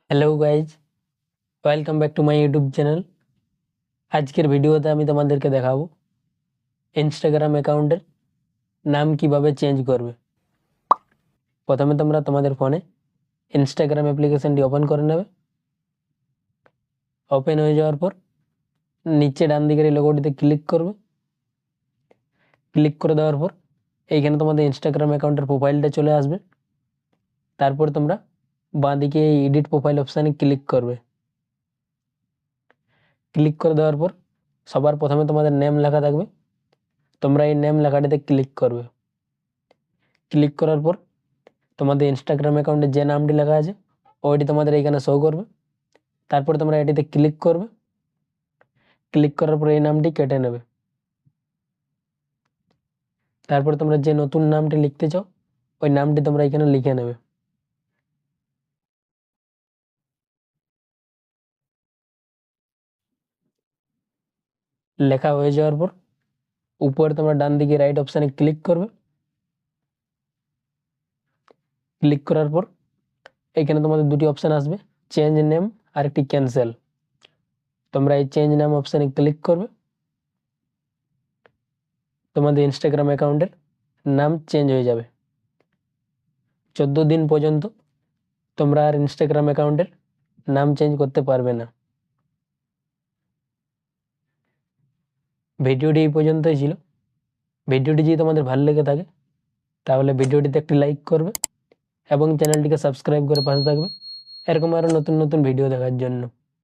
Hello guys, welcome back to my YouTube channel. আজকের ভিডিওতে আমি তোমাদেরকে দেখাবো ইনস্টাগ্রাম অ্যাকাউন্টের নাম কিভাবে চেঞ্জ করবে। প্রথমে তোমরা তোমাদের ফোনে ইনস্টাগ্রাম অ্যাপ্লিকেশনটি ওপেন করে নেবে। ওপেন হয়ে যাওয়ার পর নিচে ডান দিকের এই লোগোটিতে ক্লিক করবে। ক্লিক করে দেওয়ার পর এইখানে তোমাদের ইনস্টাগ্রাম অ্যাকাউন্টের প্রোফাইলটা চলে আসবে। তারপর তোমরা বাঁ দিকে এই এডিট প্রোফাইল অপশানে ক্লিক করবে। ক্লিক করে দেওয়ার পর সবার প্রথমে তোমাদের নেম লেখা থাকবে, তোমরা এই নেম লেখাটিতে ক্লিক করবে। ক্লিক করার পর তোমাদের ইনস্টাগ্রাম অ্যাকাউন্টে যে নামটি লেখা আছে ওইটি তোমাদের এইখানে শো করবে। তারপর তোমরা এটিতে ক্লিক করবে। ক্লিক করার পর এই নামটি কেটে নেবে। তারপর তোমরা যে নতুন নামটি লিখতে চাও ওই নামটি তোমরা এখানে লিখে নেবে। লেখা হয়ে যাওয়ার পর উপরে তোমরা ডান দিকে রাইট অপশানে ক্লিক করবে। ক্লিক করার পর এখানে তোমাদের দুটি অপশান আসবে, চেঞ্জ নেম আর একটি ক্যান্সেল। তোমরা এই চেঞ্জ নেম অপশানে ক্লিক করবে। তোমাদের ইনস্টাগ্রাম অ্যাকাউন্টের নাম চেঞ্জ হয়ে যাবে। 14 দিন পর্যন্ত তোমরা আর ইনস্টাগ্রাম অ্যাকাউন্টের নাম চেঞ্জ করতে পারবে না। ভিডিওটি এই পর্যন্তই ছিল। ভিডিওটি যদি তোমাদের ভালো লেগে থাকে তাহলে ভিডিওটিতে একটি লাইক করবে এবং চ্যানেলটিকে সাবস্ক্রাইব করে পাশে থাকবে এরকম আরও নতুন নতুন ভিডিও দেখার জন্য।